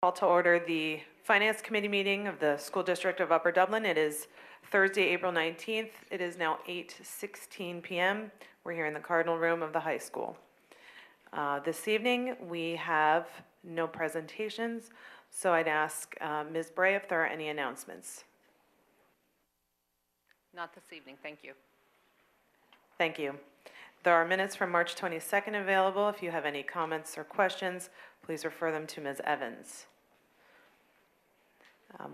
Call to order the Finance Committee meeting of the School District of Upper Dublin. It is Thursday, April 19th. It is now 8:16 p.m. We're here in the Cardinal Room of the high school. This evening, we have no presentations, so I'd ask Ms. Bray if there are any announcements. Not this evening, thank you. Thank you. There are minutes from March 22nd available. If you have any comments or questions, please refer them to Ms. Evans.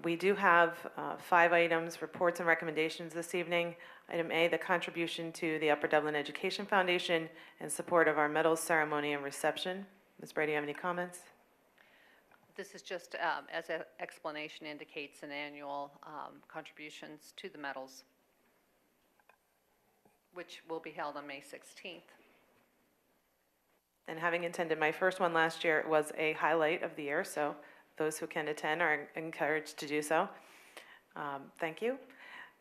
We do have 5 items, reports and recommendations this evening. Item A, the contribution to the Upper Dublin Education Foundation in support of our medals ceremony and reception. Ms. Brady, do you have any comments? This is just, as an explanation indicates, an annual contributions to the medals, which will be held on May 16th. And having attended my first one last year, it was a highlight of the year, so those who can attend are encouraged to do so. Thank you.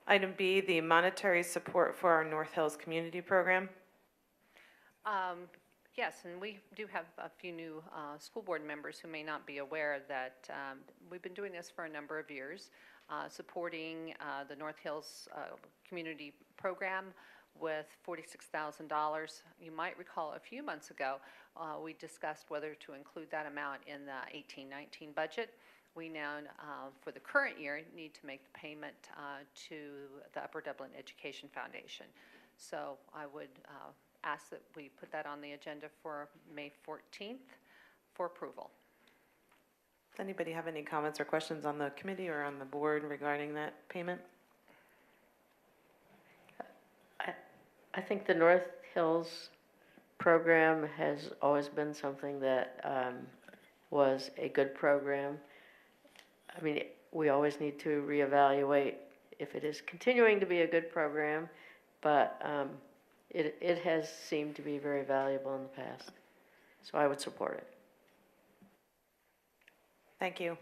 Item B, the monetary support for our North Hills Community Program. Yes, and we do have a few new school board members who may not be aware that we've been doing this for a number of years, supporting the North Hills Community Program with $46,000. You might recall a few months ago, we discussed whether to include that amount in the 18-19 budget. We now, for the current year, need to make the payment to the Upper Dublin Education Foundation. So I would ask that we put that on the agenda for May 14th for approval. Does anybody have any comments or questions on the committee or on the board regarding that payment? I think the North Hills program has always been something that was a good program. I mean, we always need to reevaluate if it is continuing to be a good program, but it has seemed to be very valuable in the past. So I would support it. Thank you.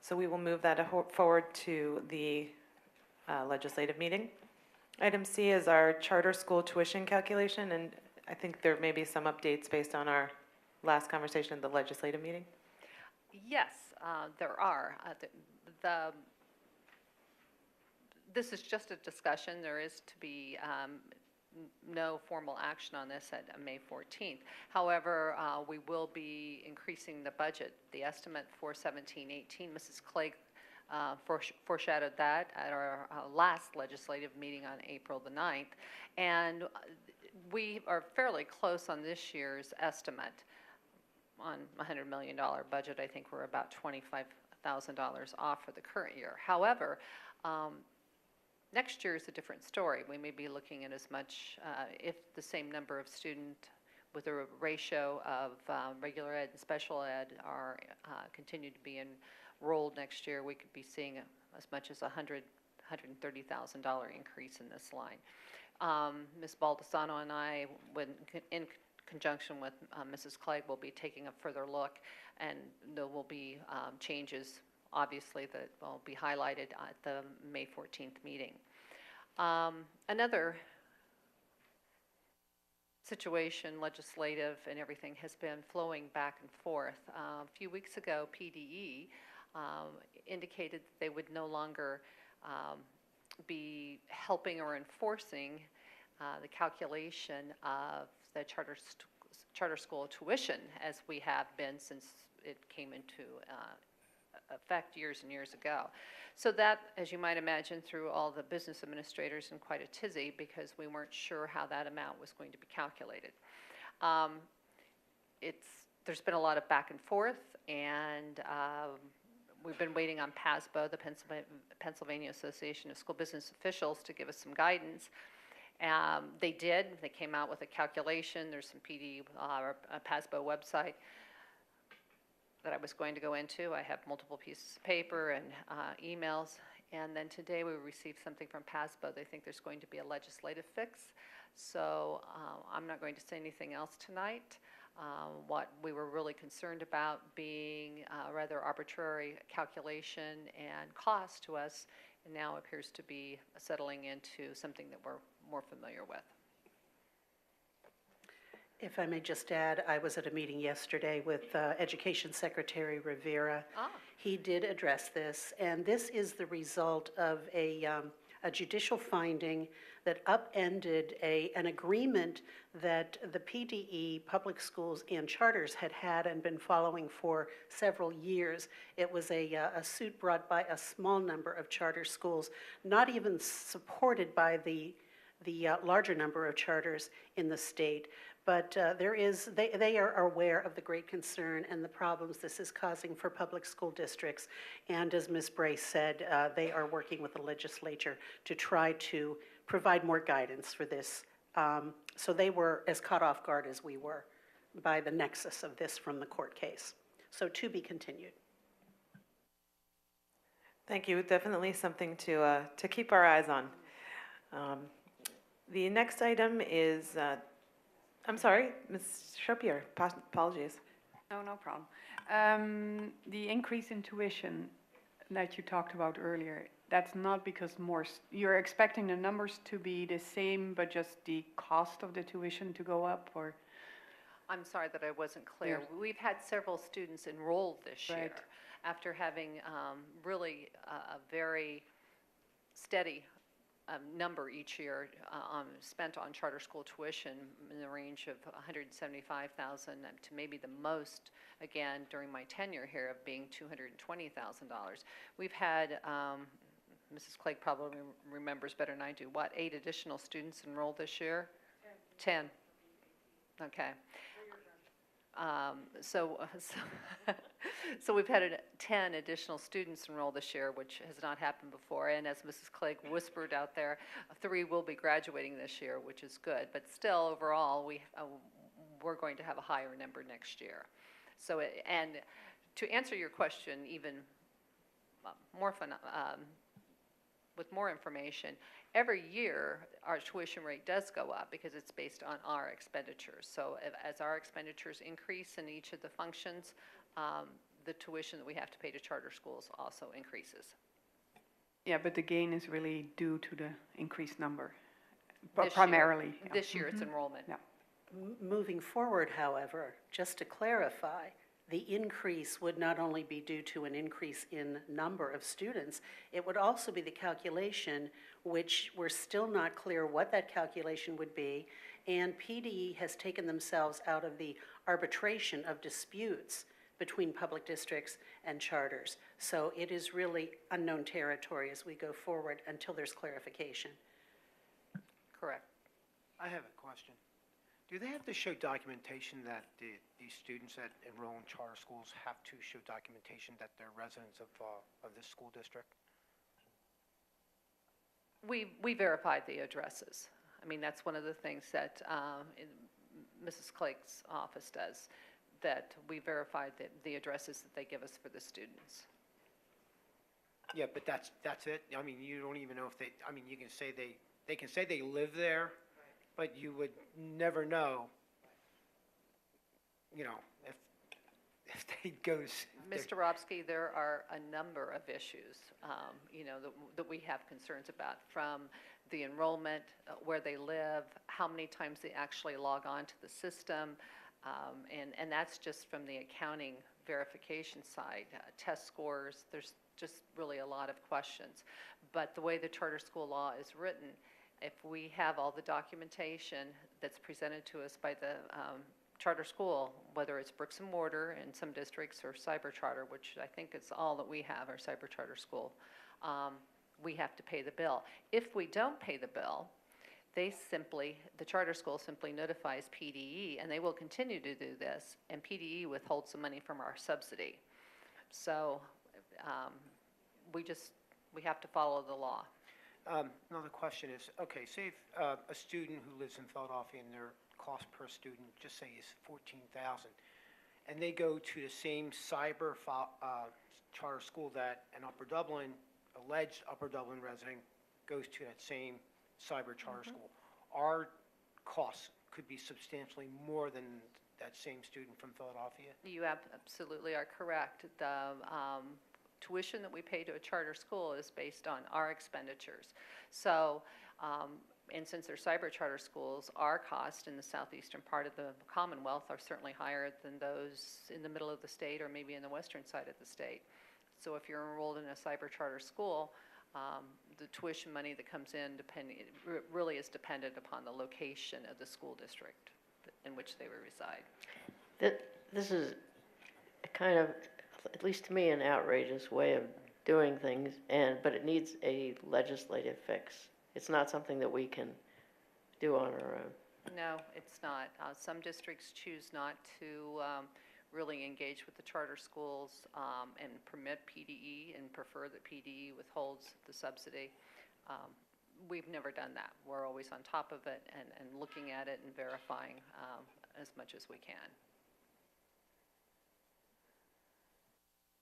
So we will move that forward to the legislative meeting. Item C is our charter school tuition calculation, and I think there may be some updates based on our last conversation at the legislative meeting. Yes, there are. This is just a discussion. There is to be no formal action on this at May 14th. However, we will be increasing the budget, the estimate for 17-18. Mrs. Clegg foreshadowed that at our last legislative meeting on April the 9th. And we are fairly close on this year's estimate. On a $100 million budget, I think we're about $25,000 off for the current year. However, next year is a different story. We may be looking at as much, if the same number of students with a ratio of regular ed and special ed are continue to be enrolled next year, we could be seeing as much as $130,000 increase in this line. Ms. Baldessano and I, in conjunction with Mrs. Clegg, will be taking a further look, and there will be changes, obviously, that will be highlighted at the May 14th meeting. Another situation, legislative and everything, has been flowing back and forth. A few weeks ago, PDE indicated that they would no longer be helping or enforcing the calculation of the charter school tuition as we have been since it came into effect years and years ago. So that, as you might imagine, threw all the business administrators in quite a tizzy because we weren't sure how that amount was going to be calculated. There's been a lot of back and forth, and we've been waiting on PASBO, the Pennsylvania Association of School Business Officials, to give us some guidance. They did. They came out with a calculation. There's some PD or a PASBO website that I was going to go into. I have multiple pieces of paper and emails. And then today we received something from PASBO. They think there's going to be a legislative fix. So I'm not going to say anything else tonight. What we were really concerned about being a rather arbitrary calculation and cost to us, and now appears to be settling into something that we're more familiar with. If I may just add, I was at a meeting yesterday with Education Secretary Rivera. Ah. He did address this, and this is the result of a judicial finding that upended an agreement that the PDE, public schools and charters, had and been following for several years. It was a suit brought by a small number of charter schools, not even supported by the larger number of charters in the state. But they are aware of the great concern and the problems this is causing for public school districts. And as Ms. Bray said, they are working with the legislature to try to provide more guidance for this. So they were as caught off guard as we were by the nexus of this from the court case. So to be continued. Thank you. Definitely something to keep our eyes on. The next item is, I'm sorry, Ms. Chopier, apologies. No problem. The increase in tuition that you talked about earlier, that's not because you're expecting the numbers to be the same, but just the cost of the tuition to go up, or? I'm sorry that I wasn't clear. Yeah. We've had several students enrolled this year Right. after having really a very steady number each year spent on charter school tuition in the range of $175,000 to maybe the most, again, during my tenure here of being $220,000. We've had, Mrs. Clegg probably remembers better than I do, what, 8 additional students enrolled this year? 10. Okay. So we've had 10 additional students enroll this year, which has not happened before. And as Mrs. Clegg whispered out there, 3 will be graduating this year, which is good. But still, overall, we're going to have a higher number next year. So, and to answer your question even more with more information, every year our tuition rate does go up because it's based on our expenditures. So as our expenditures increase in each of the functions, the tuition that we have to pay to charter schools also increases. Yeah, but the gain is really due to the increased number, This primarily. year, Yeah. This year it's enrollment. Yeah. Moving forward, however, just to clarify, the increase would not only be due to an increase in number of students, it would also be the calculation, which we're still not clear what that calculation would be, and PDE has taken themselves out of the arbitration of disputes between public districts and charters. So it is really unknown territory as we go forward until there's clarification. Correct. I have a question. Do they have to show documentation that these students that enroll in charter schools have to show documentation that they're residents of this school district? We verified the addresses. I mean, that's one of the things that Mrs. Clake's office does, that we verified the addresses that they give us for the students. Yeah, but that's it? I mean, you don't even know if they, I mean, you can say they can say they live there, but you would never know, you know, if they go to. Mr. Robsky, there are a number of issues, that we have concerns about, from the enrollment, where they live, how many times they actually log on to the system, and that's just from the accounting verification side, test scores. There's just really a lot of questions. But the way the charter school law is written, if we have all the documentation that's presented to us by the charter school, whether it's bricks and mortar in some districts or cyber charter, which I think is all that we have, our cyber charter school, we have to pay the bill. If we don't pay the bill, the charter school simply notifies PDE, and they will continue to do this, and PDE withholds some money from our subsidy. So we have to follow the law. Another question is, okay, say if a student who lives in Philadelphia and their cost per student, just say is $14,000, and they go to the same cyber charter school that an alleged Upper Dublin resident goes to, that same cyber charter school, our costs could be substantially more than that same student from Philadelphia? You absolutely are correct. The tuition that we pay to a charter school is based on our expenditures. So And since they're cyber charter schools, our cost in the southeastern part of the Commonwealth are certainly higher than those in the middle of the state or maybe in the western side of the state. So if you're enrolled in a cyber charter school, the tuition money that comes in really is dependent upon the location of the school district in which they reside. This is kind of, at least to me, an outrageous way of doing things, but it needs a legislative fix. It's not something that we can do on our own. No, it's not. Some districts choose not to really engage with the charter schools and permit PDE and prefer that PDE withholds the subsidy. We've never done that. We're always on top of it and looking at it and verifying as much as we can.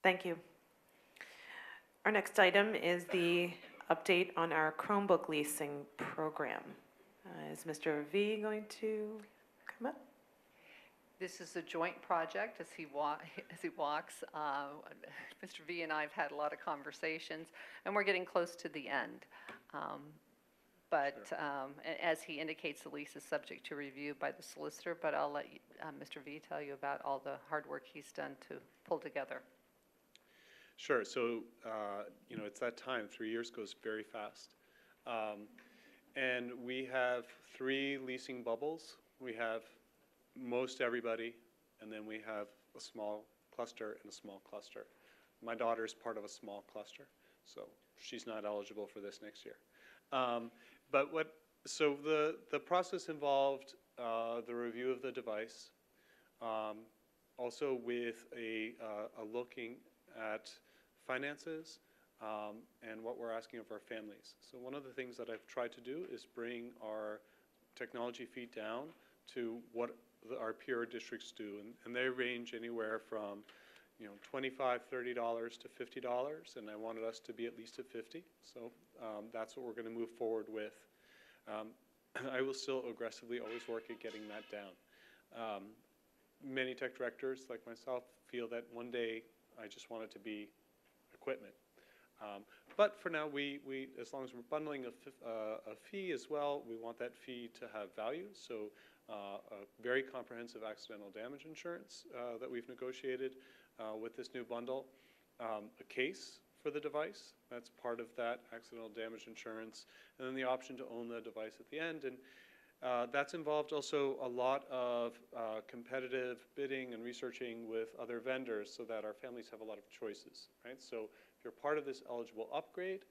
Thank you. Our next item is the update on our Chromebook leasing program. Is Mr. V going to come up? This is a joint project as he walks. Mr. V and I have had a lot of conversations, and we're getting close to the end. As he indicates, the lease is subject to review by the solicitor, but I'll let Mr. V tell you about all the hard work he's done to pull together. Sure. So, it's that time. 3 years goes very fast. And we have 3 leasing bubbles. We have most everybody, and then we have a small cluster and a small cluster. My daughter is part of a small cluster, so she's not eligible for this next year. So the process involved the review of the device, also with a looking at finances and what we're asking of our families. So one of the things that I've tried to do is bring our technology fee down to what our peer districts do, and they range anywhere from $25, $30 to $50, and I wanted us to be at least at 50. So that's what we're going to move forward with. I will still aggressively always work at getting that down. Many tech directors like myself feel that one day I just want it to be equipment. But for now, we as long as we're bundling a fee as well, we want that fee to have value. So a very comprehensive accidental damage insurance that we've negotiated with this new bundle. A case for the device, that's part of that accidental damage insurance. And then the option to own the device at the end. And that's involved also a lot of competitive bidding and researching with other vendors so that our families have a lot of choices, right? So if you're part of this eligible upgrade,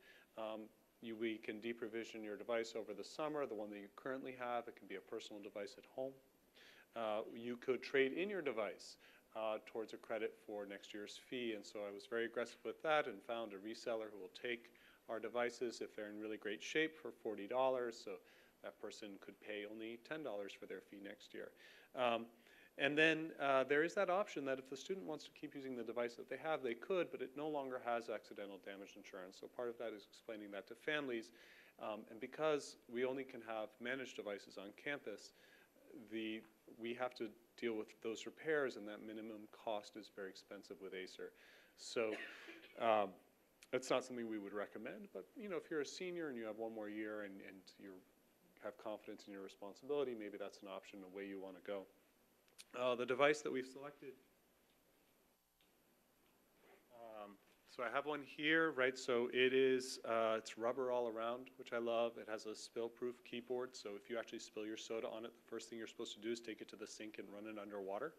we can deprovision your device over the summer, the one that you currently have. It can be a personal device at home. You could trade in your device towards a credit for next year's fee, and so I was very aggressive with that and found a reseller who will take our devices if they're in really great shape for $40, so that person could pay only $10 for their fee next year. And then there is that option that if the student wants to keep using the device that they have, they could, but it no longer has accidental damage insurance. So part of that is explaining that to families. And because we only can have managed devices on campus, we have to deal with those repairs, and that minimum cost is very expensive with Acer. So it's not something we would recommend, but if you're a senior and you have one more year and you have confidence in your responsibility, maybe that's an option, a way you want to go. The device that we've selected, so I have one here, right? So it's rubber all around, which I love. It has a spill-proof keyboard, so if you actually spill your soda on it, the first thing you're supposed to do is take it to the sink and run it underwater.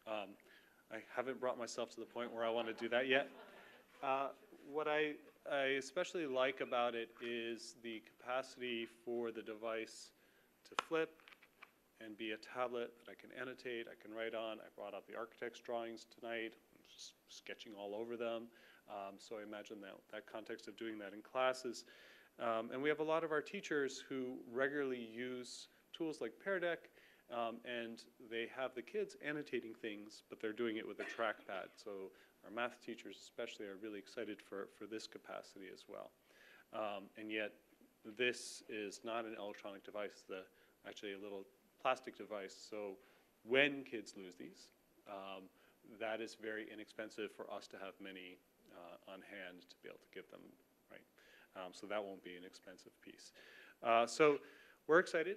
I haven't brought myself to the point where I want to do that yet. What I especially like about it is the capacity for the device to flip and be a tablet that I can annotate, I can write on. I brought up the architect's drawings tonight, I'm just sketching all over them. So I imagine that context of doing that in classes. And we have a lot of our teachers who regularly use tools like Pear Deck, and they have the kids annotating things, but they're doing it with a trackpad. So our math teachers especially are really excited for this capacity as well. And yet this is not an electronic device, actually a little plastic device. So when kids lose these, that is very inexpensive for us to have many on hand to be able to give them, right? So that won't be an expensive piece. So we're excited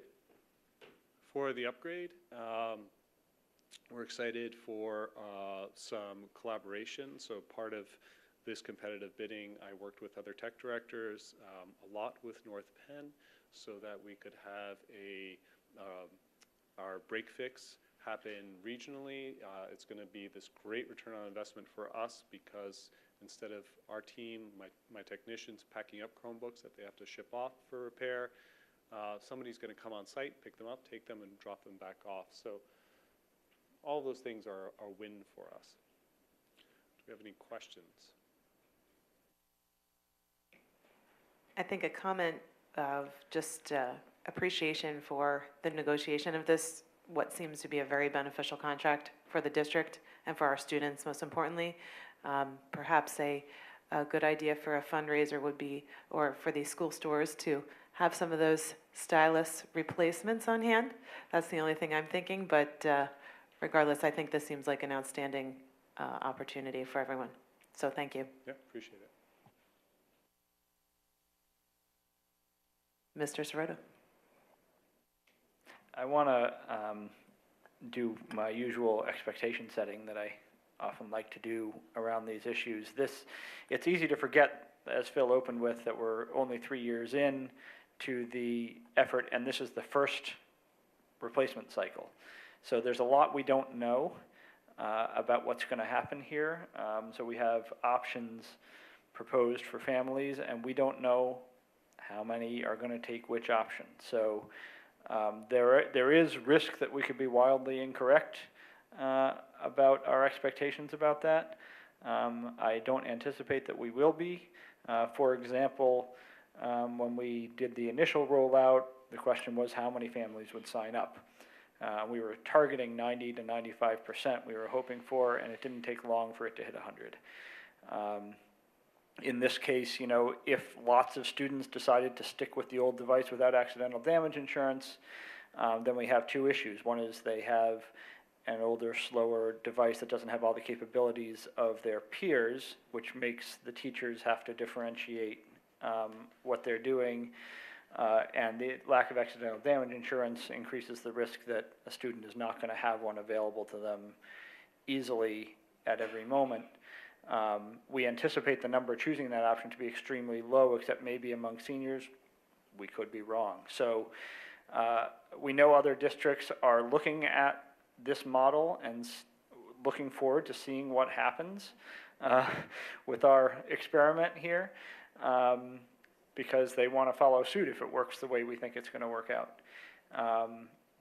for the upgrade. We're excited for some collaboration. So part of this competitive bidding, I worked with other tech directors, a lot with North Penn, so that we could have our break fix happen regionally. It's going to be this great return on investment for us, because instead of our team, my technicians packing up Chromebooks that they have to ship off for repair, somebody's going to come on site, pick them up, take them, and drop them back off. So all those things are a win for us. Do we have any questions? I think a comment of just appreciation for the negotiation of this, what seems to be a very beneficial contract for the district and for our students, most importantly. Perhaps a good idea for a fundraiser would be, or for these school stores to have some of those stylus replacements on hand. That's the only thing I'm thinking, but regardless, I think this seems like an outstanding opportunity for everyone. So thank you. Yeah, appreciate it. Mr. Sirota. I want to do my usual expectation setting that I often like to do around these issues. It's easy to forget, as Phil opened with, that we're only 3 years in to the effort, and this is the first replacement cycle. So there's a lot we don't know about what's going to happen here. So we have options proposed for families, and we don't know how many are going to take which option. So there is risk that we could be wildly incorrect about our expectations about that. I don't anticipate that we will be. For example, when we did the initial rollout, the question was how many families would sign up. We were targeting 90 to 95% we were hoping for, and it didn't take long for it to hit 100. In this case, you know, if lots of students decided to stick with the old device without accidental damage insurance, then we have two issues. One is they have an older, slower device that doesn't have all the capabilities of their peers, which makes the teachers have to differentiate what they're doing. And the lack of accidental damage insurance increases the risk that a student is not going to have one available to them easily at every moment. We anticipate the number choosing that option to be extremely low, except maybe among seniors. We could be wrong. So we know other districts are looking at this model and looking forward to seeing what happens with our experiment here, because they want to follow suit if it works the way we think it's going to work out.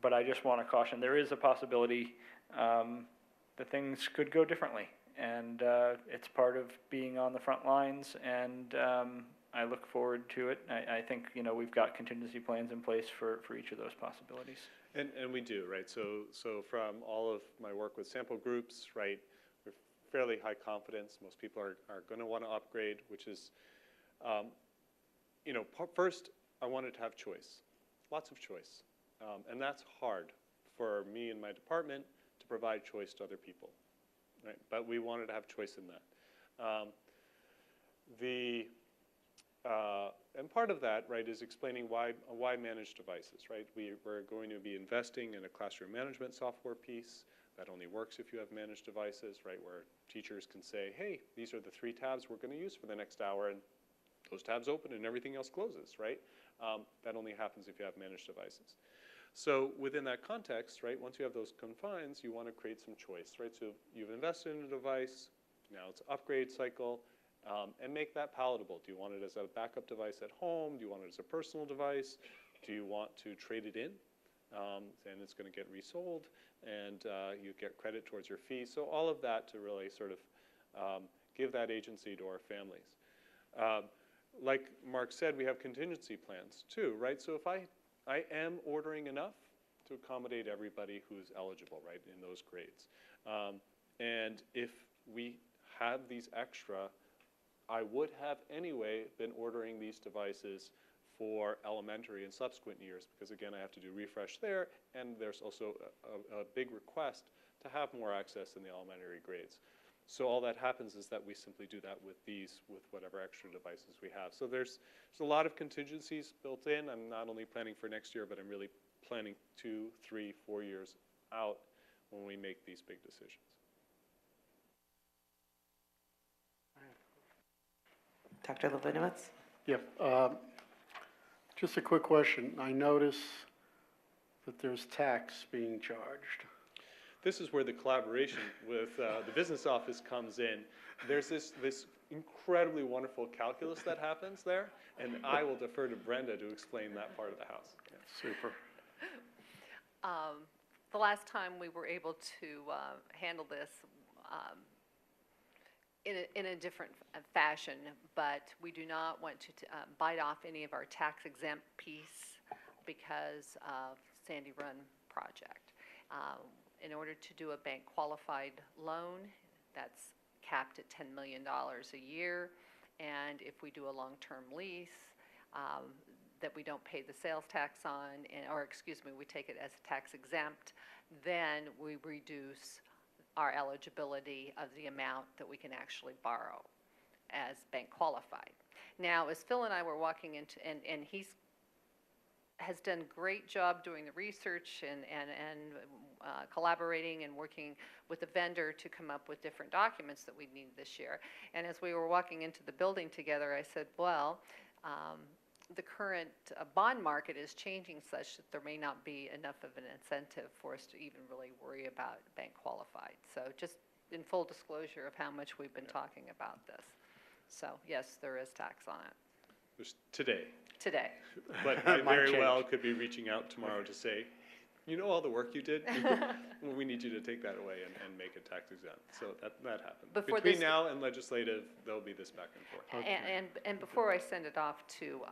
But I just want to caution, there is a possibility that things could go differently. And it's part of being on the front lines, and I look forward to it. I think, you know, we've got contingency plans in place for each of those possibilities. And we do, right? So from all of my work with sample groups, right, we're fairly high confidence. Most people are going to want to upgrade, which is, you know, first, I wanted to have choice, lots of choice. And that's hard for me and my department to provide choice to other people. Right, but we wanted to have choice in that. And part of that, right, is explaining why managed devices, right? We're going to be investing in a classroom management software piece that only works if you have managed devices, right, where teachers can say, hey, these are the 3 tabs we're going to use for the next hour, and those tabs open and everything else closes, right? That only happens if you have managed devices. So within that context, right, once you have those confines, you want to create some choice, right? So you've invested in a device, now it's upgrade cycle, and make that palatable. Do you want it as a backup device at home? Do you want it as a personal device? Do you want to trade it in? And it's going to get resold, and you get credit towards your fee. So all of that to really sort of give that agency to our families. Like Mark said, we have contingency plans too, right? So if I am ordering enough to accommodate everybody who's eligible, right, in those grades. And if we have these extra, I would have anyway been ordering these devices for elementary and subsequent years, because again, I have to do refresh there, and there's also a big request to have more access in the elementary grades. So all that happens is that we simply do that with these, with whatever extra devices we have. So there's a lot of contingencies built in. I'm not only planning for next year, but I'm really planning 2, 3, 4 years out when we make these big decisions. Dr. Levinowitz? Yep. Just a quick question. I notice that there's tax being charged. This is where the collaboration with the business office comes in. There's this incredibly wonderful calculus that happens there, and I will defer to Brenda to explain that part of the house. Yeah. Super. The last time we were able to handle this in a different fashion, but we do not want to bite off any of our tax exempt piece because of Sandy Run project. In order to do a bank qualified loan, that's capped at $10 million a year, and if we do a long-term lease that we don't pay the sales tax on, or excuse me, we take it as tax exempt, then we reduce our eligibility of the amount that we can actually borrow as bank qualified. Now, as Phil and I were walking into, and he's has done a great job doing the research and collaborating and working with the vendor to come up with different documents that we need this year. And as we were walking into the building together, I said, well, the current bond market is changing such that there may not be enough of an incentive for us to even really worry about bank qualified. So just in full disclosure of how much we've been talking about this. So yes, there is tax on it There's today. today. But I Might very change. well could be reaching out tomorrow to say, you know all the work you did? Well, we need you to take that away and make it tax exempt. So that happens. Before Between this- now and legislative, there'll be this back and forth. And before I send it off to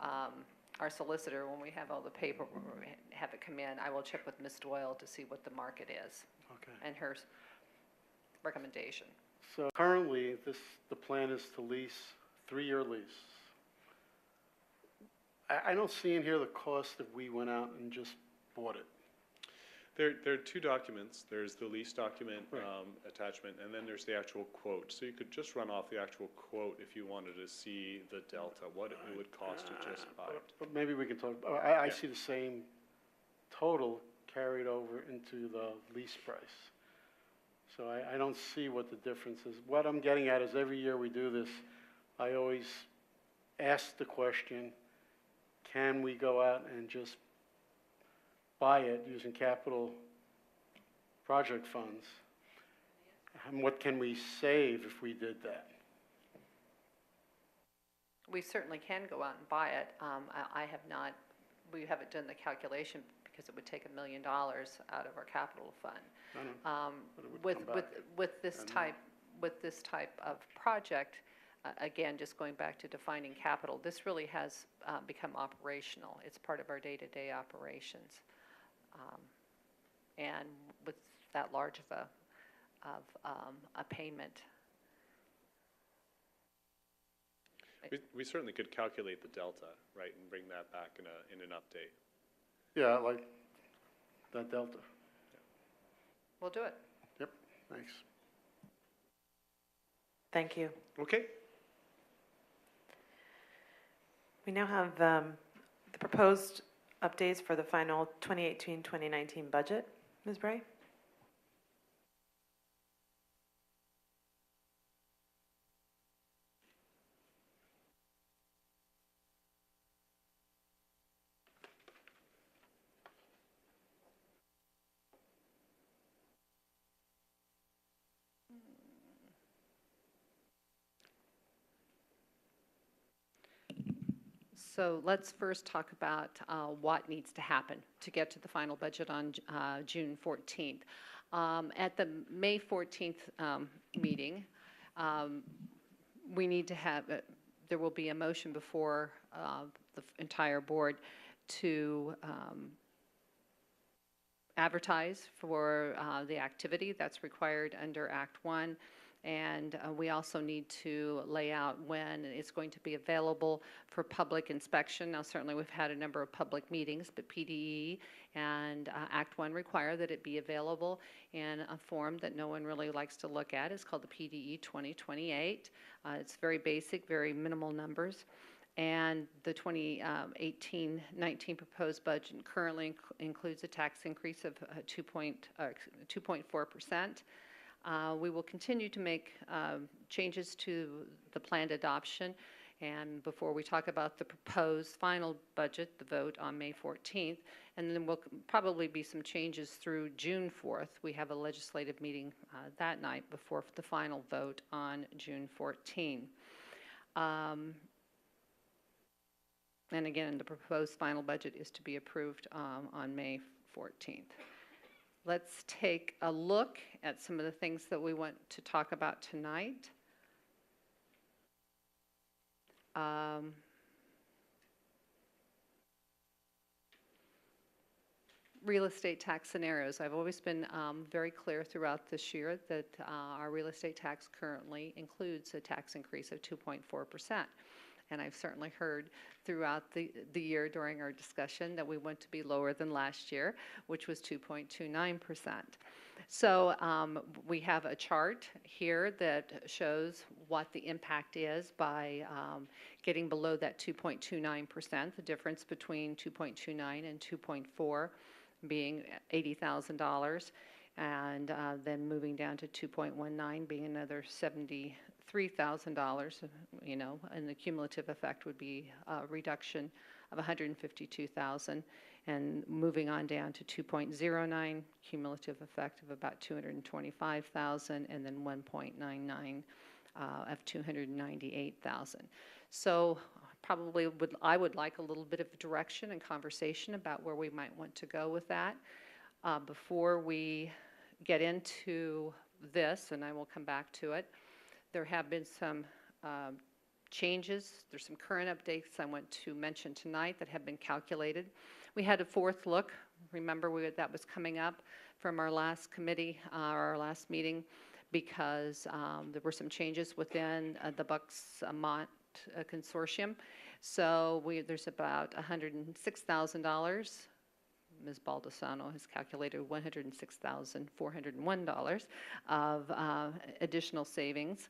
our solicitor, when we have all the paperwork, have it come in, I will check with Ms. Doyle to see what the market is Okay. and her recommendation. So currently, the plan is to lease, 3-year lease. I don't see in here the cost if we went out and just bought it. There are 2 documents. There's the lease document Right. attachment, and then there's the actual quote. So you could just run off the actual quote if you wanted to see the delta, what it would cost to just buy it. But maybe we can talk, I Yeah. see the same total carried over into the lease price. So I don't see what the difference is. What I'm getting at is every year we do this, I always ask the question, can we go out and just buy it using capital project funds? And what can we save if we did that? We certainly can go out and buy it. I have not, we haven't done the calculation because it would take $1 million out of our capital fund. I don't know, but it would With, come with, back. with this I know. type of project, again, just going back to defining capital, this really has become operational. It's part of our day-to-day operations. And with that large of a payment. We certainly could calculate the delta, right, and bring that back in an update. Yeah, like that delta. We'll do it. Yep, thanks. Thank you. Okay. We now have the proposed updates for the final 2018-2019 budget. Ms. Bray? So let's first talk about what needs to happen to get to the final budget on June 14th. At the May 14th meeting, we need to have, there will be a motion before the entire board to advertise for the activity that's required under Act 1. And we also need to lay out when it's going to be available for public inspection. Now, certainly we've had a number of public meetings, but PDE and Act 1 require that it be available in a form that no one really likes to look at. It's called the PDE 2028. It's very basic, very minimal numbers. And the 2018-19 proposed budget currently includes a tax increase of 2.4%. We will continue to make changes to the planned adoption. And before we talk about the proposed final budget, the vote on May 14th, and then will probably be some changes through June 4th. We have a legislative meeting that night before the final vote on June 14. And again, the proposed final budget is to be approved on May 14th. Let's take a look at some of the things that we want to talk about tonight. Real estate tax scenarios. I've always been very clear throughout this year that our real estate tax currently includes a tax increase of 2.4%. And I've certainly heard throughout the year during our discussion that we want to be lower than last year, which was 2.29%. So we have a chart here that shows what the impact is by getting below that 2.29%, the difference between 2.29 and 2.4 being $80,000, and then moving down to 2.19 being another $73,000, you know, and the cumulative effect would be a reduction of $152,000, and moving on down to 2.09, cumulative effect of about $225,000, and then 1.99 of $298,000. So probably I would like a little bit of direction and conversation about where we might want to go with that. Before we get into this, and I will come back to it, there have been some changes. There's some current updates I want to mention tonight that have been calculated. We had a fourth look. Remember, that was coming up from our last committee, our last meeting, because there were some changes within the Bucks-Mont consortium. So there's about $106,000. Ms. Baldessano has calculated $106,401 of additional savings.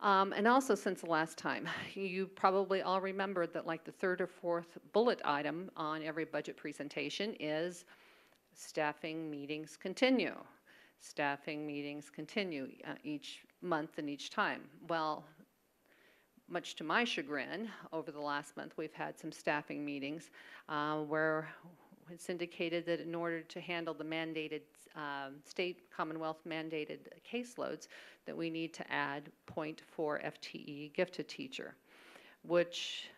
And also, since the last time, you probably all remembered that like the third or fourth bullet item on every budget presentation is staffing meetings continue. Staffing meetings continue each month and each time. Well, much to my chagrin, over the last month, we've had some staffing meetings where it's indicated that in order to handle the mandated state Commonwealth mandated caseloads, that we need to add 0.4 FTE gifted teacher, which,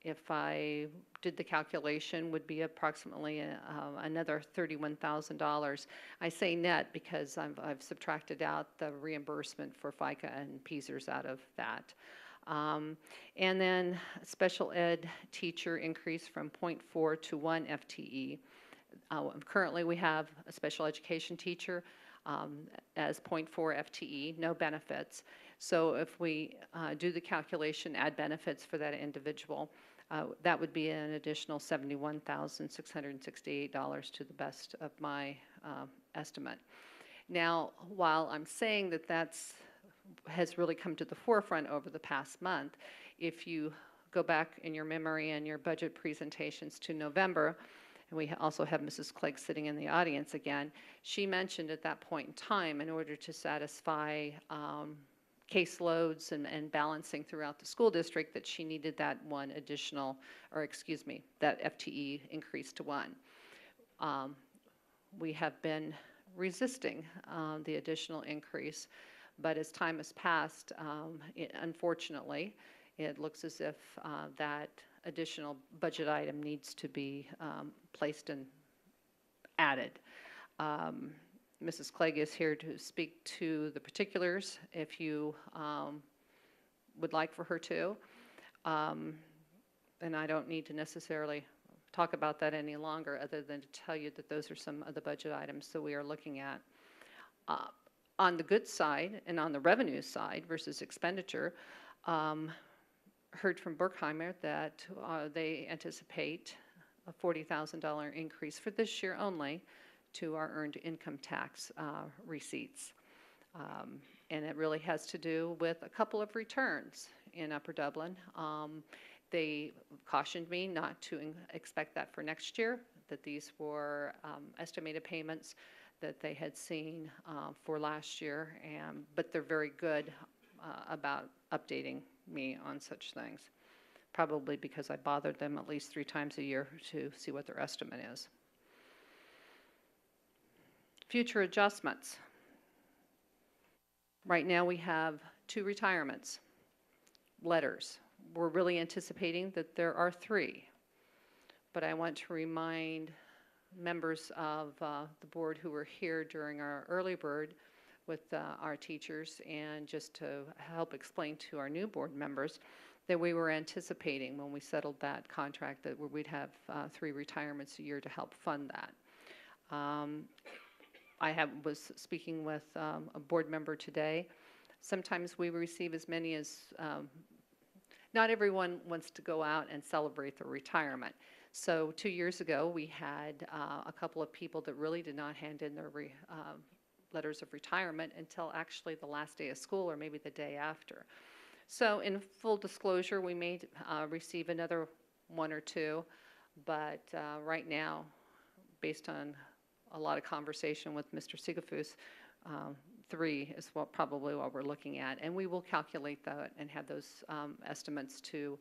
if I did the calculation, would be approximately another $31,000. I say net because I've subtracted out the reimbursement for FICA and PSERS out of that. And then special ed teacher increase from 0.4 to 1 FTE. Currently, we have a special education teacher as 0.4 FTE, no benefits. So if we do the calculation, add benefits for that individual, that would be an additional $71,668 to the best of my estimate. Now, while I'm saying that has really come to the forefront over the past month, if you go back in your memory and your budget presentations to November, and we also have Mrs. Clegg sitting in the audience again, she mentioned at that point in time, in order to satisfy caseloads and balancing throughout the school district, that she needed that one additional, or excuse me, that FTE increase to 1. We have been resisting the additional increase, but as time has passed, unfortunately, it looks as if that additional budget item needs to be placed and added. Mrs. Clegg is here to speak to the particulars if you would like for her to. And I don't need to necessarily talk about that any longer other than to tell you that those are some of the budget items that we are looking at. On the good side and on the revenue side versus expenditure, heard from Berkheimer that they anticipate a $40,000 increase for this year only to our earned income tax receipts. And it really has to do with a couple of returns in Upper Dublin. They cautioned me not to expect that for next year, that these were estimated payments that they had seen for last year, but they're very good about updating me on such things, probably because I bothered them at least 3 times a year to see what their estimate is. Future adjustments. Right now we have 2 retirements letters. We're really anticipating that there are 3, but I want to remind members of the board who were here during our early bird with our teachers, and just to help explain to our new board members that we were anticipating when we settled that contract that we'd have 3 retirements a year to help fund that. I was speaking with a board member today. Sometimes we receive as many as, not everyone wants to go out and celebrate their retirement. So 2 years ago, we had a couple of people that really did not hand in their letters of retirement until actually the last day of school or maybe the day after. So in full disclosure, we may receive another 1 or 2, but right now, based on a lot of conversation with Mr. Sigafus, 3 is probably what we're looking at, and we will calculate that and have those estimates to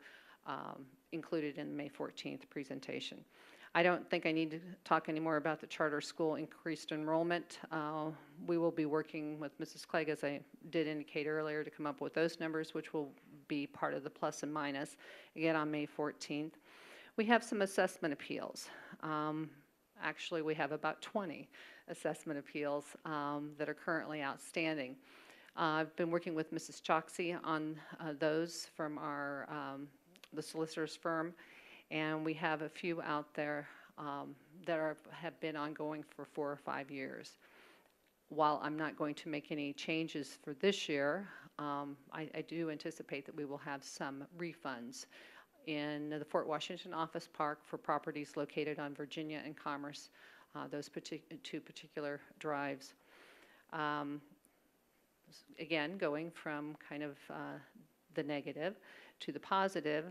included in the May 14th presentation. I don't think I need to talk anymore about the charter school increased enrollment. We will be working with Mrs. Clegg, as I did indicate earlier, to come up with those numbers, which will be part of the plus and minus, again on May 14th. We have some assessment appeals. Actually, we have about 20 assessment appeals that are currently outstanding. I've been working with Mrs. Choksey on those from our the solicitor's firm, and we have a few out there that have been ongoing for 4 or 5 years. While I'm not going to make any changes for this year, I do anticipate that we will have some refunds in the Fort Washington Office Park for properties located on Virginia and Commerce, those 2 particular drives. Again, going from kind of the negative to the positive,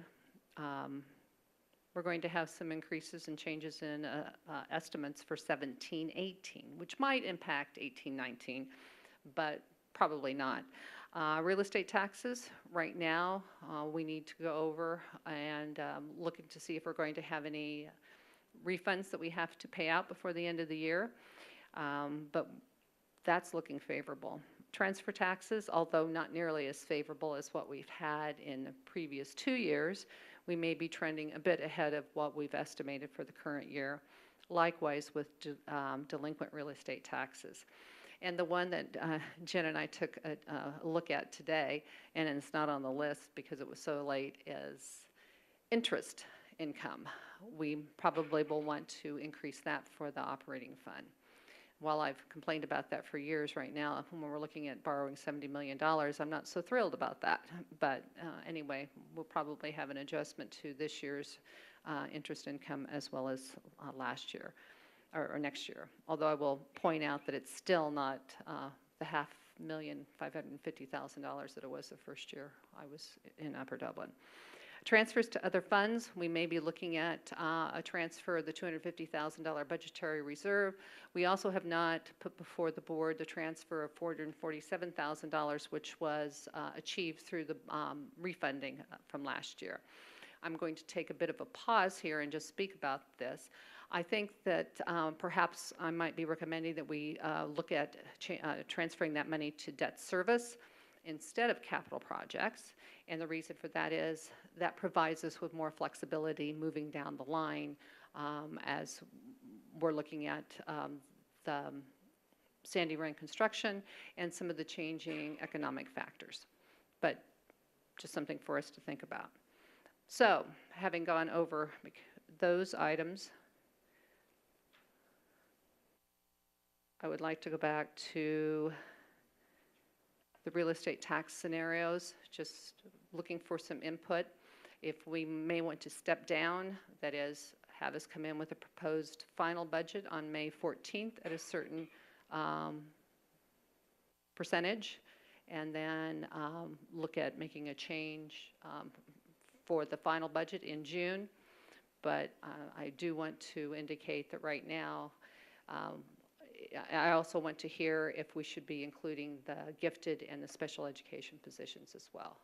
we're going to have some increases and changes in estimates for 17-18, which might impact 18-19, but probably not. Real estate taxes, right now, we need to go over and looking to see if we're going to have any refunds that we have to pay out before the end of the year, but that's looking favorable. Transfer taxes, although not nearly as favorable as what we've had in the previous 2 years, we may be trending a bit ahead of what we've estimated for the current year. Likewise with delinquent real estate taxes. And the one that Jen and I took a look at today, and it's not on the list because it was so late, is interest income. We probably will want to increase that for the operating fund. While I've complained about that for years, right now, when we're looking at borrowing $70 million, I'm not so thrilled about that. But anyway, we'll probably have an adjustment to this year's interest income as well as last year. Or next year, although I will point out that it's still not the $550,000 that it was the first year I was in Upper Dublin. Transfers to other funds, we may be looking at a transfer of the $250,000 budgetary reserve. We also have not put before the board the transfer of $447,000, which was achieved through the refunding from last year. I'm going to take a bit of a pause here and just speak about this. I think that perhaps I might be recommending that we look at transferring that money to debt service instead of capital projects. And the reason for that is that provides us with more flexibility moving down the line as we're looking at the Sandy Run construction and some of the changing economic factors. But just something for us to think about. So, having gone over those items, I would like to go back to the real estate tax scenarios, just looking for some input. If we may want to step down, that is, have us come in with a proposed final budget on May 14th at a certain percentage, and then look at making a change for the final budget in June. But I do want to indicate that right now, I also want to hear if we should be including the gifted and the special education positions as well.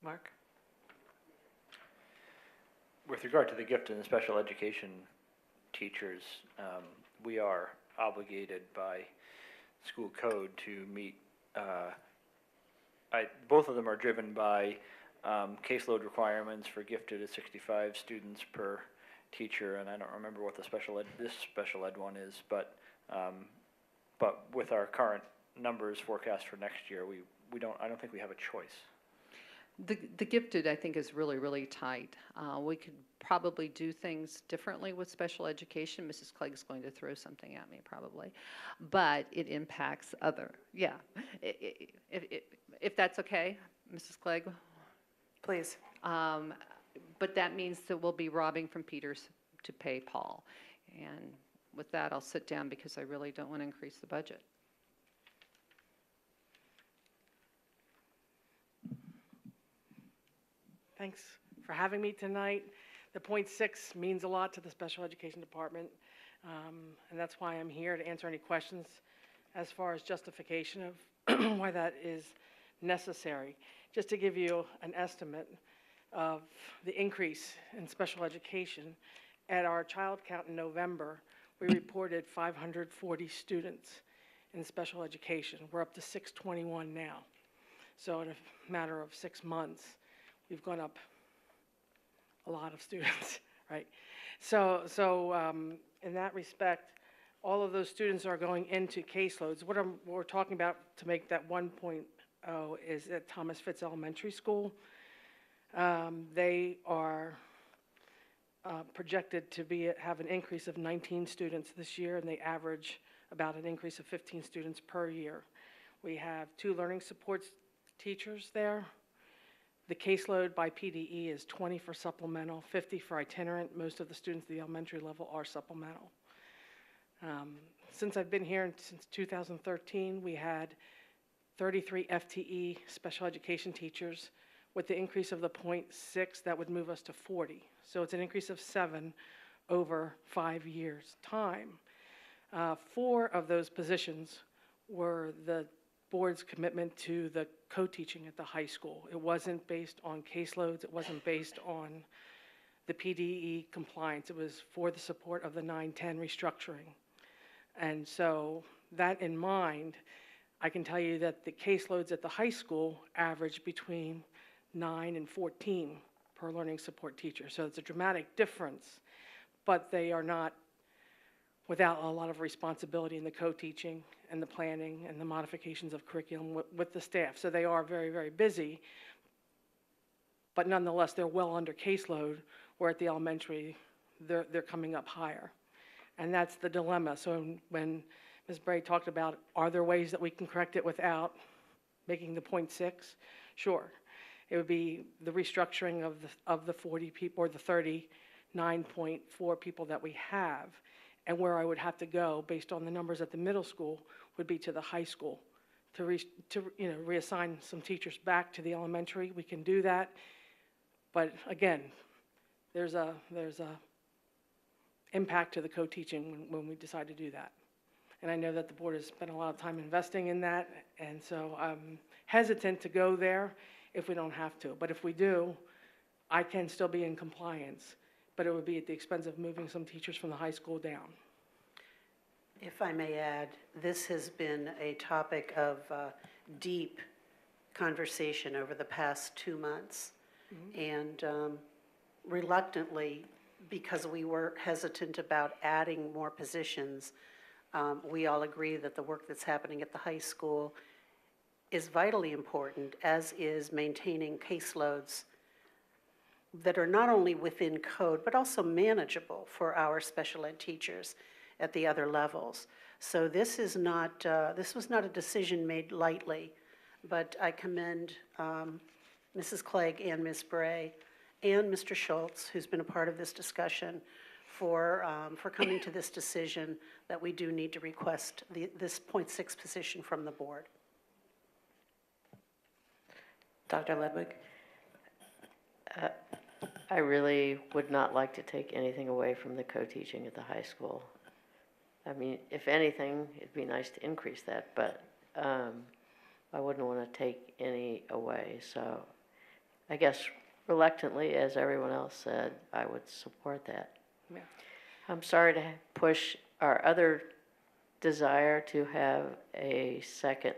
Mark? With regard to the gifted and special education teachers, we are obligated by school code to meet, both of them are driven by caseload requirements. For gifted at 65 students per teacher, and I don't remember what this special ed one is, but with our current numbers forecast for next year, I don't think we have a choice. The gifted, I think, is really, really tight. We could probably do things differently with special education. Mrs. Clegg's going to throw something at me probably, but it impacts yeah. If that's okay, Mrs. Clegg? Please. But that means that we'll be robbing from Peter's to pay Paul. And with that, I'll sit down because I really don't want to increase the budget. Thanks for having me tonight. The .6 means a lot to the special education department, and that's why I'm here to answer any questions as far as justification of why that is necessary. Just to give you an estimate of the increase in special education, at our child count in November, we reported 540 students in special education. We're up to 621 now. So in a matter of 6 months, we've gone up a lot of students, right? So in that respect, all of those students are going into caseloads. What we're talking about to make that 1.0 is at Thomas Fitz Elementary School. They are projected to have an increase of 19 students this year, and they average about an increase of 15 students per year. We have 2 learning support teachers there. The caseload by PDE is 20 for supplemental, 50 for itinerant. Most of the students at the elementary level are supplemental. Since I've been here since 2013, we had 33 FTE special education teachers. With the increase of the .6, that would move us to 40. So it's an increase of 7 over 5 years' time. 4 of those positions were the board's commitment to the co-teaching at the high school. It wasn't based on caseloads. It wasn't based on the PDE compliance. It was for the support of the 9-10 restructuring. And so that in mind, I can tell you that the caseloads at the high school average between 9 and 14 per learning support teacher. So it's a dramatic difference, but they are not without a lot of responsibility in the co-teaching and the planning and the modifications of curriculum with the staff. So they are very, very busy, but nonetheless, they're well under caseload, where at the elementary, they're coming up higher. And that's the dilemma. So when Ms. Bray talked about, are there ways that we can correct it without making the .6? Sure. It would be the restructuring of the 40 people, or the 39.4 people that we have. And where I would have to go, based on the numbers at the middle school, would be to the high school to reassign some teachers back to the elementary. We can do that, but again, there's a impact to the co-teaching when we decide to do that. And I know that the board has spent a lot of time investing in that, and so I'm hesitant to go there if we don't have to. But if we do, I can still be in compliance, but it would be at the expense of moving some teachers from the high school down. If I may add, this has been a topic of deep conversation over the past 2 months. And reluctantly, because we were hesitant about adding more positions, we all agree that the work that's happening at the high school is vitally important, as is maintaining caseloads that are not only within code, but also manageable for our special ed teachers at the other levels. So this is not, this was not a decision made lightly, but I commend Mrs. Clegg and Ms. Bray and Mr. Schultz, who's been a part of this discussion, for coming to this decision that we do need to request this .6 position from the board. Dr. Ledwig? I really would not like to take anything away from the co-teaching at the high school. I mean, if anything, it'd be nice to increase that, but I wouldn't want to take any away. So I guess reluctantly, as everyone else said, I would support that. Yeah. I'm sorry to push our other desire to have a second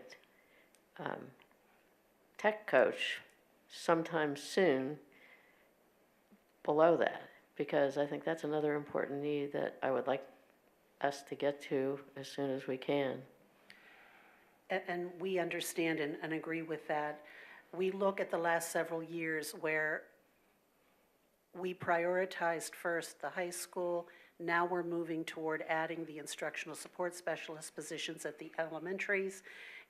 tech coach sometime soon below that, because I think that's another important need that I would like us to get to as soon as we can. And we understand and agree with that. We look at the last several years where we prioritized first the high school. Now we're moving toward adding the instructional support specialist positions at the elementaries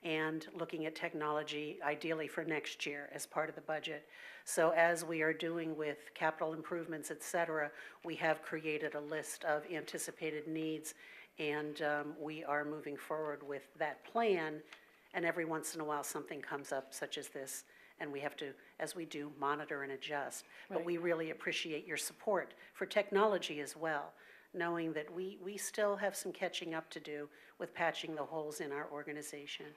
and looking at technology ideally for next year as part of the budget. So as we are doing with capital improvements, et cetera, we have created a list of anticipated needs, and we are moving forward with that plan. And every once in a while, something comes up such as this, and we have to, as we do, monitor and adjust. But Right. we really appreciate your support for technology as well, knowing that we still have some catching up to do with patching the holes in our organization.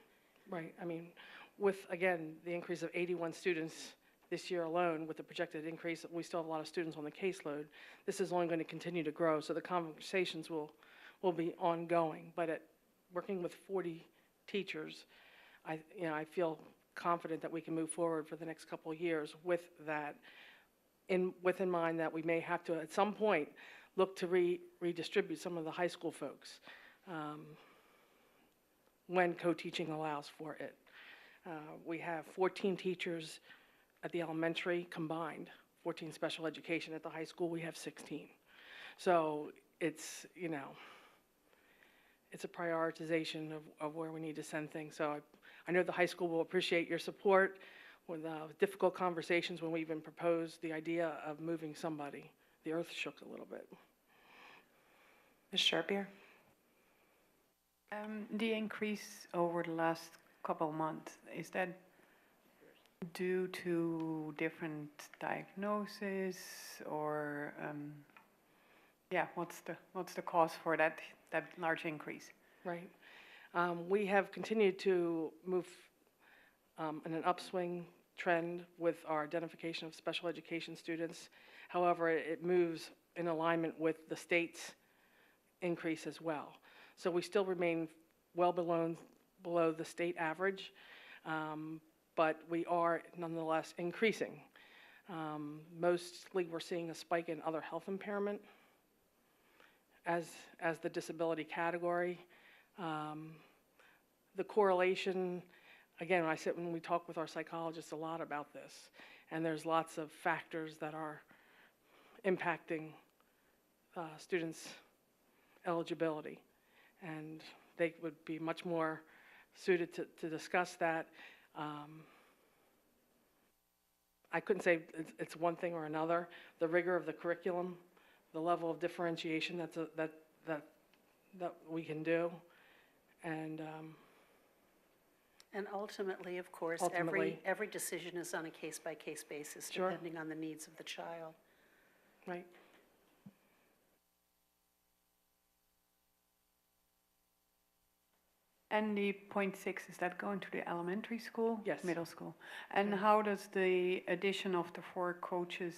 Right, I mean, with, again, the increase of 81 students this year alone, with the projected increase, we still have a lot of students on the caseload. This is only going to continue to grow, so the conversations will be ongoing. But working with 40 teachers, I feel confident that we can move forward for the next couple of years with that, with in mind that we may have to, at some point, look to redistribute some of the high school folks when co-teaching allows for it. We have 14 teachers at the elementary combined, 14 special education. At the high school, we have 16. So it's, it's a prioritization of where we need to send things. So I know the high school will appreciate your support with difficult conversations when we even proposed the idea of moving somebody. The earth shook a little bit. Ms. Sharpier? The increase over the last couple of months, is that due to different diagnoses, or what's the cause for that large increase? Right. We have continued to move in an upswing trend with our identification of special education students. However, it moves in alignment with the state's increase as well. So we still remain well below the state average, but we are nonetheless increasing. Mostly we're seeing a spike in other health impairment as the disability category. The correlation, again, when we talk with our psychologists a lot about this, and there's lots of factors that are impacting students' eligibility, and they would be much more suited to discuss that. I couldn't say it's one thing or another. The rigor of the curriculum, the level of differentiation that we can do, and ultimately, of course, Ultimately. every decision is on a case-by-case basis, Sure. depending on the needs of the child. right. And the .6, is that going to the elementary school? Yes. Middle school? And how does the addition of the 4 coaches,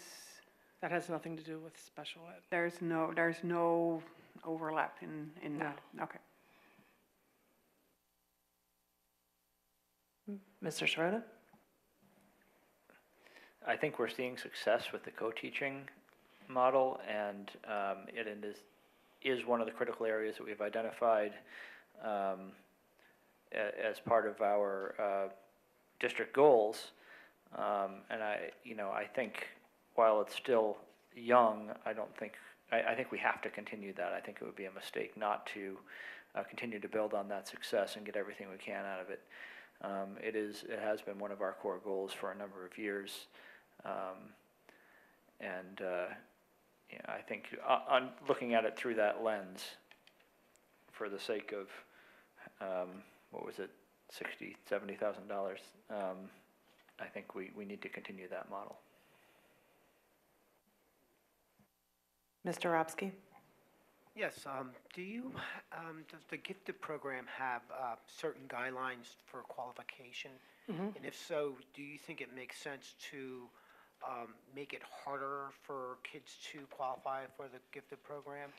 That has nothing to do with special ed. there's no overlap in that? Okay. Mr. Schroeder? I think we're seeing success with the co-teaching model, and it is one of the critical areas that we've identified as part of our district goals. And I think while it's still young, I think we have to continue that. I think it would be a mistake not to continue to build on that success and get everything we can out of it. It has been one of our core goals for a number of years. I think on looking at it through that lens, for the sake of, what was it, $70,000, I think we need to continue that model. Mr. Robsky? Yes, does the gifted program have certain guidelines for qualification? And if so, do you think it makes sense to make it harder for kids to qualify for the gifted program?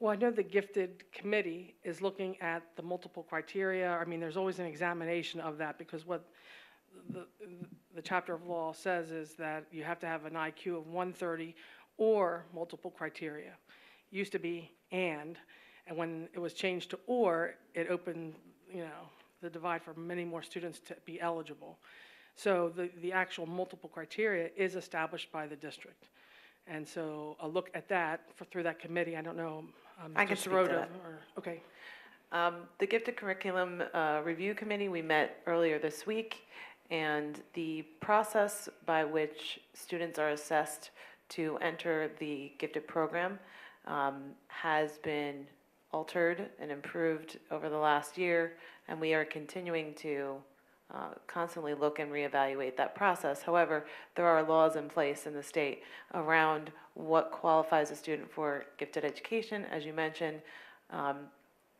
Well, I know the gifted committee is looking at the multiple criteria. I mean, there's always an examination of that, because what the chapter of law says is that you have to have an IQ of 130 or multiple criteria. Used to be and when it was changed to or, it opened, the divide for many more students to be eligible. So the actual multiple criteria is established by the district. And so a look at that through that committee, I don't know, I Mr. can speak to Sirota, that. Okay. The Gifted Curriculum Review Committee, we met earlier this week, and the process by which students are assessed to enter the gifted program has been altered and improved over the last year, and we are continuing to constantly look and reevaluate that process. However, there are laws in place in the state around what qualifies a student for gifted education, as you mentioned.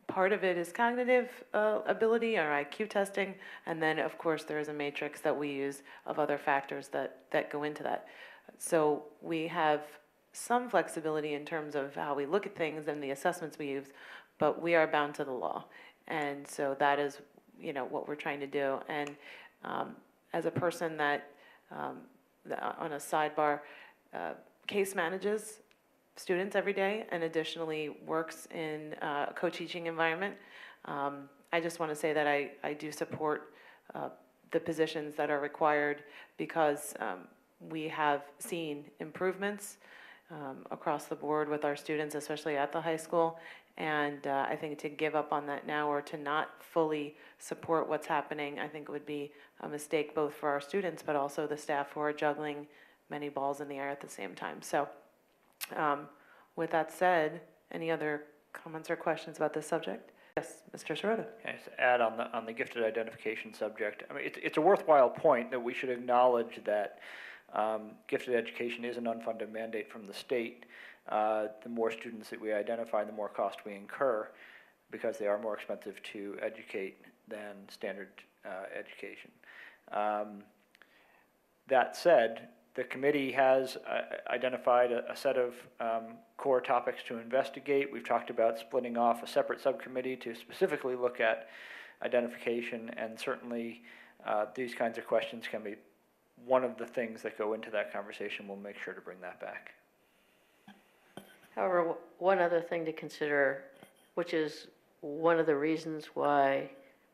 Part of it is cognitive ability or IQ testing, and then, of course, there is a matrix that we use of other factors that go into that. So we have some flexibility in terms of how we look at things and the assessments we use, but we are bound to the law. And so that is, what we're trying to do. And as a person that, on a sidebar, case manages students every day and additionally works in a co-teaching environment, I just want to say that I do support the positions that are required, because we have seen improvements across the board with our students, especially at the high school. And I think to give up on that now, or to not fully support what's happening, I think would be a mistake both for our students, but also the staff who are juggling many balls in the air at the same time. So with that said, any other comments or questions about this subject? Yes, Mr. Sirota. Can I just add on the gifted identification subject? I mean, it's a worthwhile point that we should acknowledge that gifted education is an unfunded mandate from the state. The more students that we identify, the more cost we incur, because they are more expensive to educate than standard education. That said, the committee has identified a set of core topics to investigate. We've talked about splitting off a separate subcommittee to specifically look at identification, and certainly these kinds of questions can be one of the things that go into that conversation. We'll make sure to bring that back. However, one other thing to consider, which is one of the reasons why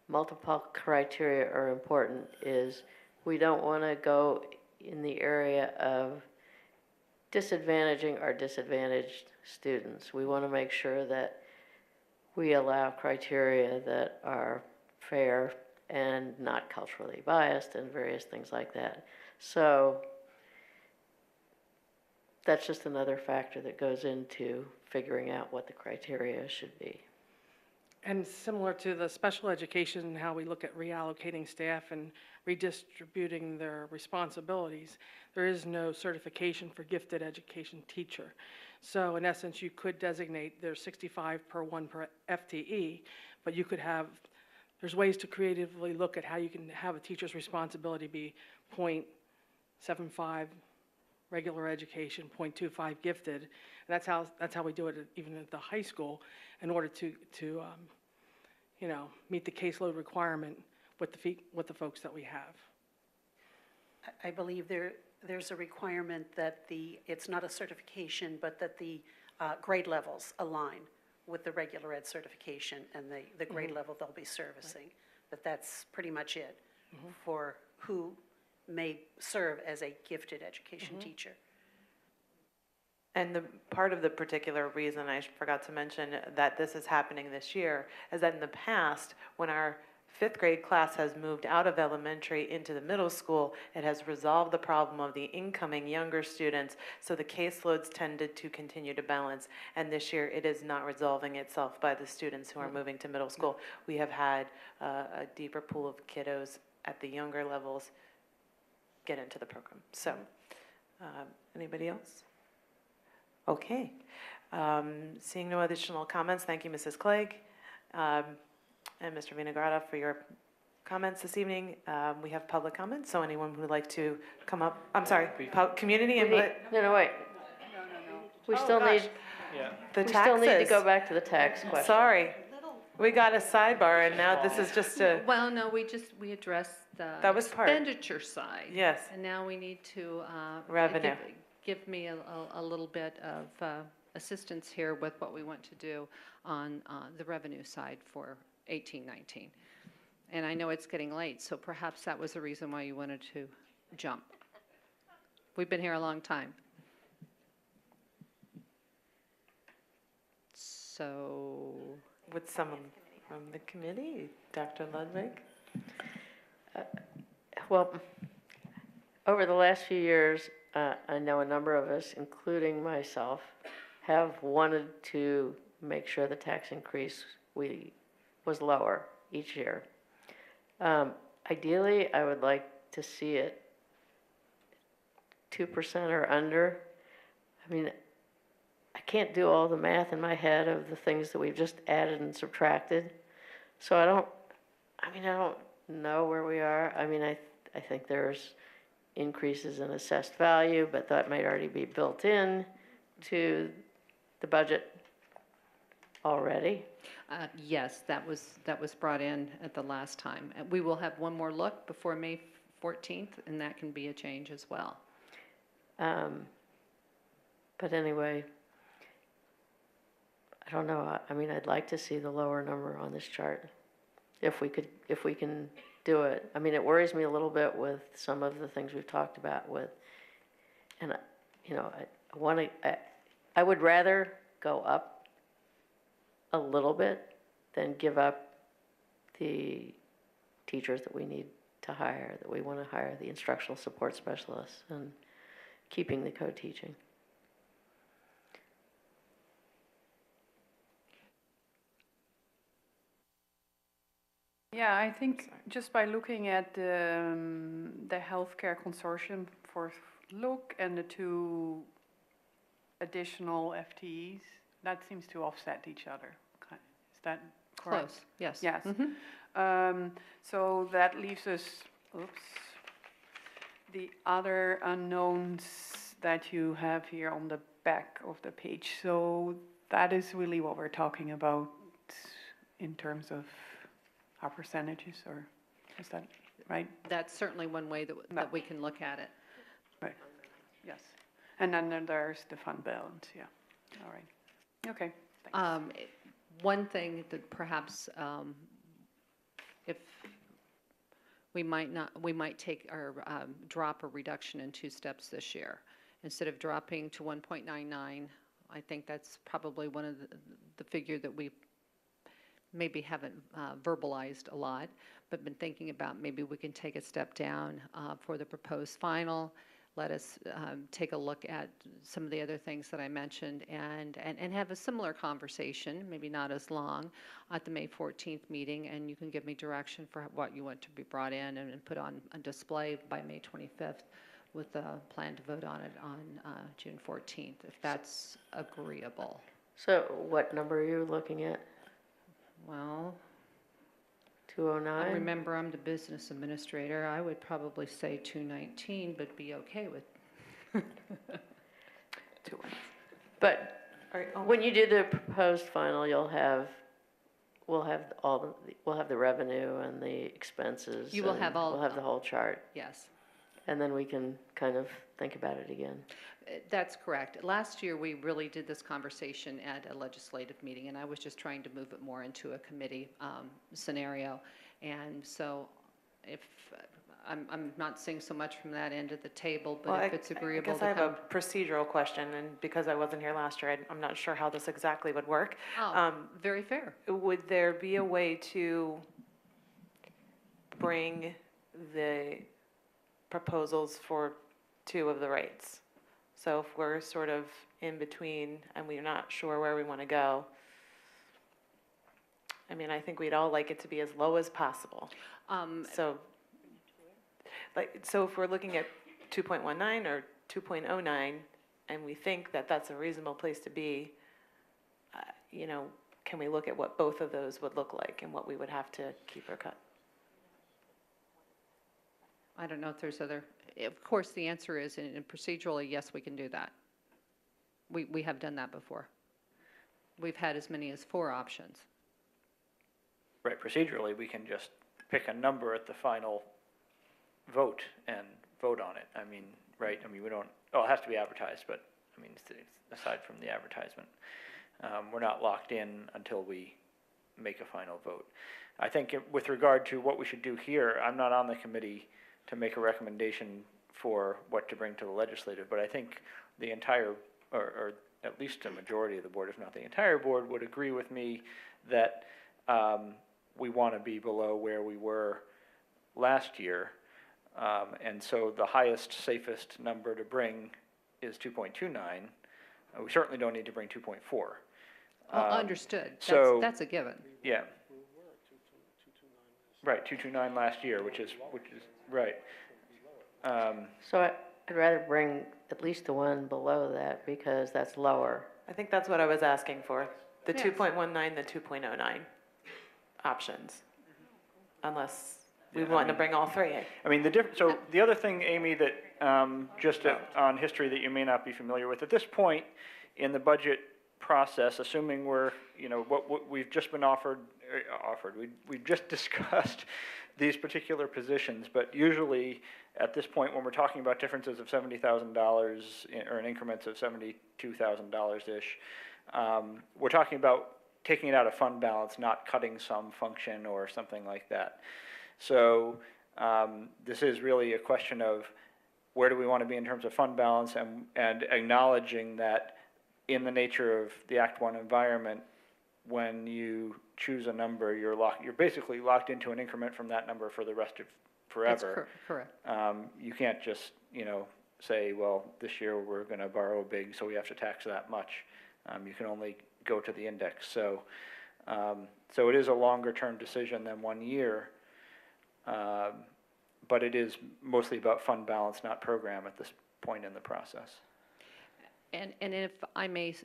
multiple criteria are important, is we don't want to go in the area of disadvantaging our disadvantaged students. We want to make sure that we allow criteria that are fair and not culturally biased and various things like that. So that's just another factor that goes into figuring out what the criteria should be. And similar to the special education, how we look at reallocating staff and redistributing their responsibilities, there is no certification for gifted education teacher. So in essence, you could designate there's 65 per 1 per FTE, but you could have, there's ways to creatively look at how you can have a teacher's responsibility be 0.75 regular education, 0.25 gifted. And that's how we do it even at the high school, in order to meet the caseload requirement with the folks that we have. I believe there's a requirement that it's not a certification, but that the grade levels align with the regular ed certification and the grade level they'll be servicing. Right. But that's pretty much it for who may serve as a gifted education teacher. And the part of the particular reason I forgot to mention that this is happening this year is that in the past, when our fifth grade class has moved out of elementary into the middle school, it has resolved the problem of the incoming younger students, so the caseloads tended to continue to balance. And this year, it is not resolving itself by the students who are moving to middle school. We have had a deeper pool of kiddos at the younger levels get into the program. So, anybody else? Okay. Seeing no additional comments, thank you, Mrs. Clegg. And Mr. Vinagrata for your comments this evening. We have public comments, so anyone who would like to come up, I'm sorry, community We input, need, no, wait. We still gosh. need, Yeah. the we still need to taxes. go back to the tax question. Sorry. We got a sidebar and now this is just a, Well, no, we addressed the That was part. expenditure side. yes, And now we need to, Revenue. Give me a little bit of assistance here with what we want to do on the revenue side for 18-19. And I know it's getting late, so perhaps that was the reason why you wanted to jump. We've been here a long time. So, with someone from the committee, Dr. Ludwig. Well, over the last few years, I know a number of us, including myself, have wanted to make sure the tax increase was lower each year. Ideally, I would like to see it 2% or under. I mean, I can't do all the math in my head of the things that we've just added and subtracted. So I don't know where we are. I mean, I think there's increases in assessed value, but that might already be built in to the budget already. yes, that was brought in at the last time. We will have one more look before May 14th, and that can be a change as well. But anyway, I don't know. I mean, I'd like to see the lower number on this chart, if we can do it. I mean, it worries me a little bit with some of the things we've talked about with, and you know, I would rather go up a little bit than give up the teachers that we need to hire, that we want to hire, the instructional support specialists, and keeping the co-teaching. Yeah, I think just by looking at the healthcare consortium for look and the two additional FTEs, that seems to offset each other. Is that correct? Close, yes. Yes. Mhm. So that leaves us, the other unknowns that you have here on the back of the page. So that is really what we're talking about in terms of our percentages, or is that right? That's certainly one way that we can look at it. Right, yes. And then there's the fund balance, yeah. All right. Okay, thanks. One thing that perhaps, if we might take our, drop a reduction in 2 steps this year. Instead of dropping to 1.99, I think that's probably one of the figure that we maybe haven't verbalized a lot, but been thinking about maybe we can take a step down for the proposed final. Let us take a look at some of the other things that I mentioned and have a similar conversation, maybe not as long, at the May 14th meeting, and you can give me direction for what you want to be brought in and put on a display by May 25th with a plan to vote on it on June 14th, if that's agreeable. So what number are you looking at? Well, 209? remember, I'm the business administrator. I would probably say 219, but be okay with. But All right, oh, when you do the proposed final, we'll have the revenue and the expenses. You will and have all We'll of have the them. whole chart, Yes, and then we can kind of think about it again. that's correct. Last year, we really did this conversation at a legislative meeting, and I was just trying to move it more into a committee scenario. And so if I'm not seeing so much from that end of the table, Well, but if it's agreeable I guess to I have come. a procedural question, and because I wasn't here last year, I'm not sure how this exactly would work. Oh, very fair. Would there be a way to bring the proposals for two of the rates? So if we're sort of in between and we're not sure where we want to go, I mean, I think we'd all like it to be as low as possible. So, so if we're looking at 2.19 or 2.09, and we think that that's a reasonable place to be, you know, can we look at what both of those would look like and what we would have to keep or cut? I don't know if there's other, of course, the answer is, and procedurally, yes, we can do that. We have done that before. We've had as many as 4 options. Right, procedurally, we can just pick a number at the final vote and vote on it. I mean, right, I mean, we don't, oh, it has to be advertised, but, I mean, aside from the advertisement, we're not locked in until we make a final vote. I think with regard to what we should do here, I'm not on the committee to make a recommendation for what to bring to the legislative, but I think the entire, or at least a majority of the board, if not the entire board, would agree with me that we want to be below where we were last year. And so the highest, safest number to bring is 2.29. We certainly don't need to bring 2.4. Understood. so- That's a given. Yeah. Right, 229 last year, which is right. So I'd rather bring at least the one below that because that's lower. I think that's what I was asking for, the Yes. 2.19, the 2.09 options, unless we Yeah, I want to mean- bring all three. I mean, so the other thing, Amy, that, just on history that you may not be familiar with, at this point in the budget process, assuming we're, you know, what we've just been we've just discussed these particular positions, but usually at this point, when we're talking about differences of $70,000 or in increments of $72,000-ish, we're talking about taking it out of fund balance, not cutting some function or something like that. So this is really a question of where do we want to be in terms of fund balance and acknowledging that in the nature of the Act 1 environment, when you choose a number, you're basically locked into an increment from that number for the rest of forever. That's correct. You can't just, you know, say, well, this year we're going to borrow big, so we have to tax that much. You can only go to the index. So it is a longer-term decision than 1 year, but it is mostly about fund balance, not program at this point in the process. And if I may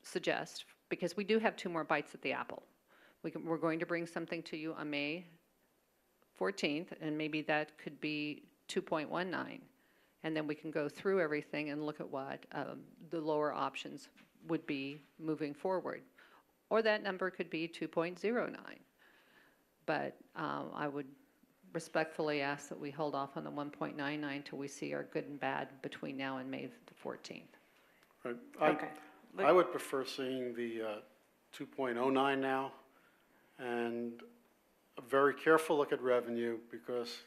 suggest, because we do have 2 more bites at the apple. We're going to bring something to you on May 14th, and maybe that could be 2.19. And then we can go through everything and look at what the lower options would be moving forward. Or that number could be 2.09. But I would respectfully ask that we hold off on the 1.99 till we see our good and bad between now and May the 14th. Okay. I would prefer seeing the 2.09 now, and a very careful look at revenue, because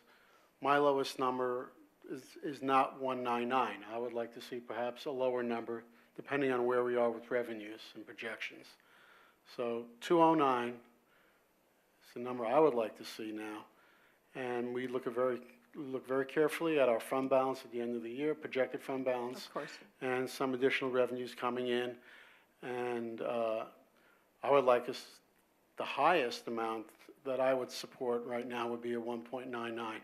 my lowest number is not 199. I would like to see perhaps a lower number, depending on where we are with revenues and projections. So 209 is the number I would like to see now, and we look very carefully at our fund balance at the end of the year, projected fund balance. Of course. And some additional revenues coming in. And I would like the highest amount that I would support right now would be a 1.99.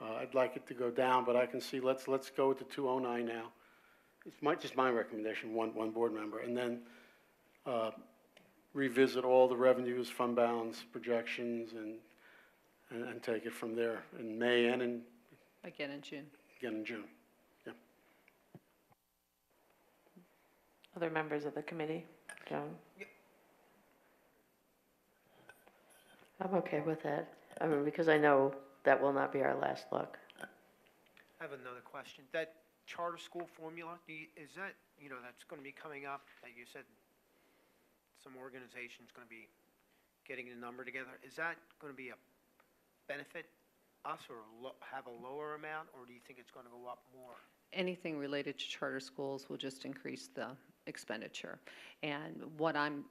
I'd like it to go down, but I can see, let's go with the 209 now. It's just my recommendation, one board member. And then revisit all the revenues, fund balance, projections, and take it from there in May and Again in June. again in June. Yeah. Other members of the committee? Joan? I'm okay with that. I mean, because I know that will not be our last look. I have another question. That charter school formula, is that, you know, that's going to be coming up, that you said some organization's going to be getting a number together. Is that going to be a benefit us or have a lower amount, or do you think it's going to go up more? Anything related to charter schools will just increase the expenditure. And what I'm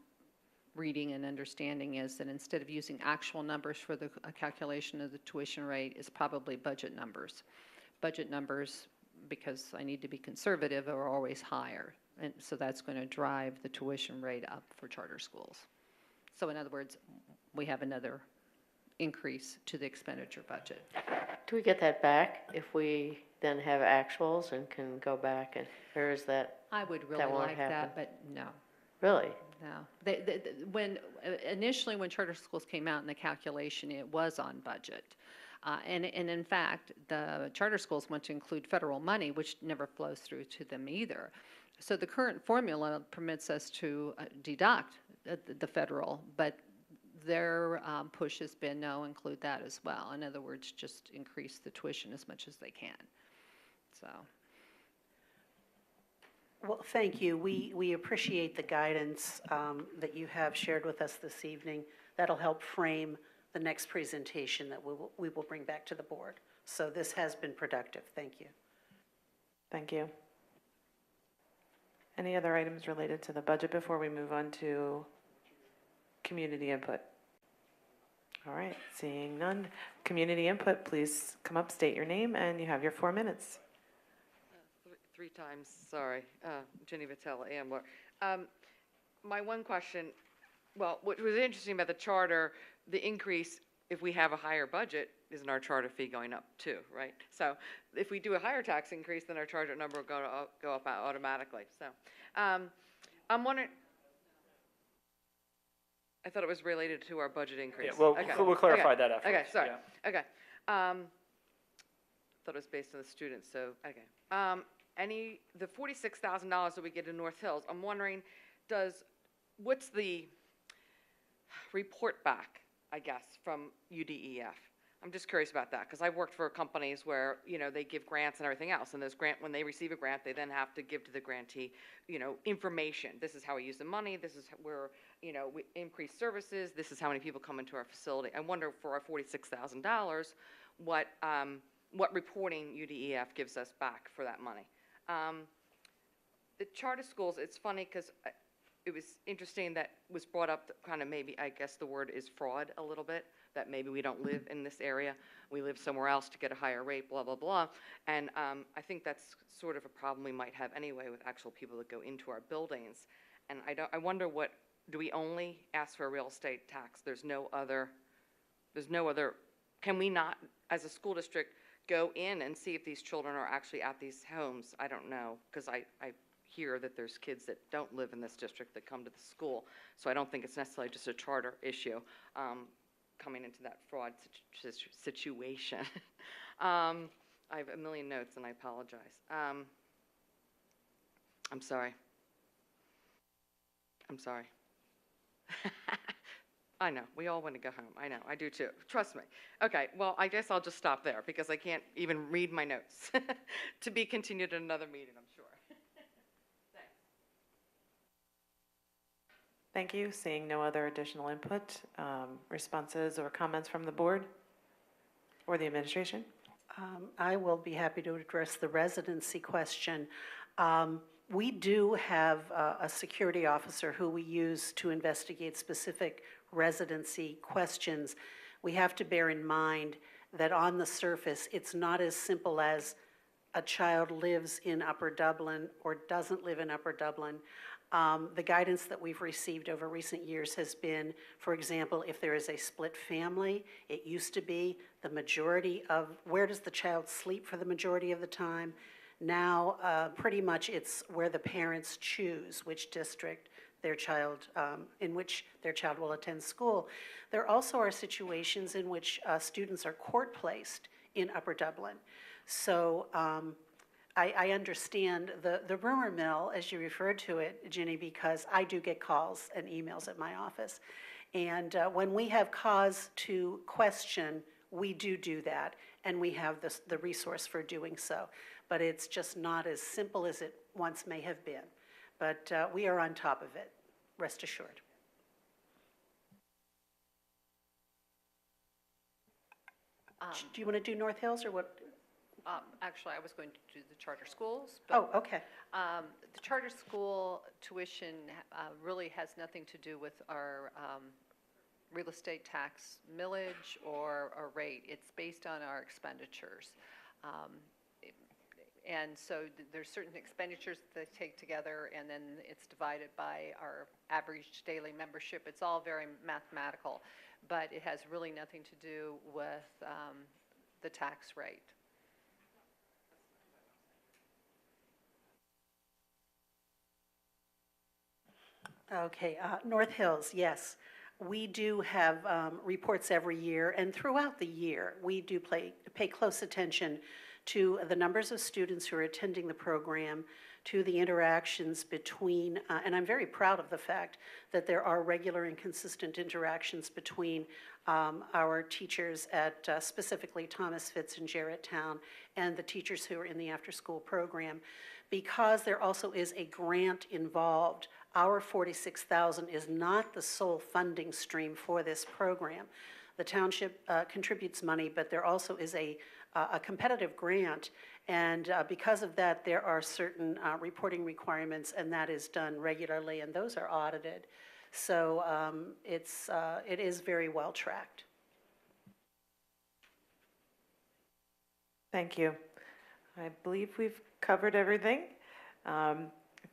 reading and understanding is that instead of using actual numbers for the calculation of the tuition rate, is probably budget numbers. Budget numbers, because I need to be conservative, are always higher. And so that's going to drive the tuition rate up for charter schools. So in other words, we have another increase to the expenditure budget. Do we get that back if we then have actuals and can go back and, or is that, I would really That won't like that, happen. but no. really? No. Initially, when charter schools came out in the calculation, it was on budget. And in fact, the charter schools want to include federal money, which never flows through to them either. So the current formula permits us to deduct the federal, but their push has been, no, include that as well. In other words, just increase the tuition as much as they can. So. Well, thank you. We appreciate the guidance that you have shared with us this evening. That'll help frame the next presentation that we will bring back to the board. So this has been productive. Thank you. Thank you. Any other items related to the budget before we move on to community input? All right, seeing none. Community input, please come up, state your name, and you have your 4 minutes. Three times, sorry. Jenny Vitella, Ambler. My one question, well, what was interesting about the charter, the increase, if we have a higher budget, isn't our charter fee going up too, right? So if we do a higher tax increase, then our charter number will go up automatically. So I'm wondering, I thought it was related to our budget increase. Yeah, well, Okay. we'll clarify Okay. that afterwards. Okay, sorry. Yeah. Okay. Thought it was based on the students, so, okay. The $46,000 that we get in North Hills, I'm wondering, what's the report back, I guess, from UDEF? I'm just curious about that, because I've worked for companies where, they give grants and everything else, and when they receive a grant, they then have to give to the grantee, information. This is how we use the money, this is where, we increase services, this is how many people come into our facility. I wonder, for our $46,000, what reporting UDEF gives us back for that money. The charter schools, it's funny because it was interesting that was brought up kind of maybe, I guess the word is fraud a little bit, that maybe we don't live in this area, we live somewhere else to get a higher rate, blah, blah, blah. And I think that's sort of a problem we might have anyway with actual people that go into our buildings. And I wonder, do we only ask for a real estate tax? There's no other, can we not, as a school district, go in and see if these children are actually at these homes? I don't know, because I hear that there's kids that don't live in this district that come to the school. So I don't think it's necessarily just a charter issue coming into that fraud situation. I have a million notes and I apologize. I'm sorry. I know, we all want to go home. I know, I do too. Trust me. Okay, well, I guess I'll just stop there because I can't even read my notes. To be continued in another meeting, I'm sure. Thanks. Thank you. Seeing no other additional input, responses or comments from the board or the administration? I will be happy to address the residency question. We do have a security officer who we use to investigate specific residency questions. We have to bear in mind that on the surface, it's not as simple as a child lives in Upper Dublin or doesn't live in Upper Dublin. The guidance that we've received over recent years has been, for example, if there is a split family, it used to be the majority of, where does the child sleep for the majority of the time? Now, pretty much it's where the parents choose which district their child, in which their child will attend school. There also are situations in which students are court-placed in Upper Dublin. So I understand the rumor mill, as you referred to it, Ginny, because I do get calls and emails at my office. And when we have cause to question, we do that, and we have the resource for doing so. But it's just not as simple as it once may have been. But we are on top of it, rest assured. Do you want to do North Hills or what? Actually, I was going to do the charter schools, Oh, but okay. the charter school tuition really has nothing to do with our real estate tax millage or rate. It's based on our expenditures. And so there's certain expenditures that they take together, and then it's divided by our average daily membership. It's all very mathematical, but it has really nothing to do with the tax rate. Okay, North Hills, yes. We do have reports every year, and throughout the year, we do pay close attention to the numbers of students who are attending the program, to the interactions between, and I'm very proud of the fact that there are regular and consistent interactions between our teachers at specifically Thomas Fitz and Jarretttown and the teachers who are in the after-school program, because there also is a grant involved. Our $46,000 is not the sole funding stream for this program. The township contributes money, but there also is a competitive grant, and because of that, there are certain reporting requirements, and that is done regularly, and those are audited. So it is very well tracked. Thank you. I believe we've covered everything.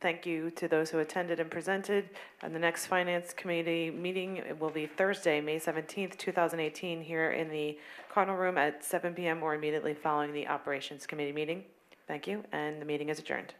Thank you to those who attended and presented. And the next Finance Committee meeting will be Thursday, May 17th, 2018, here in the Cardinal Room at 7 p.m. or immediately following the Operations Committee meeting. Thank you, and the meeting is adjourned.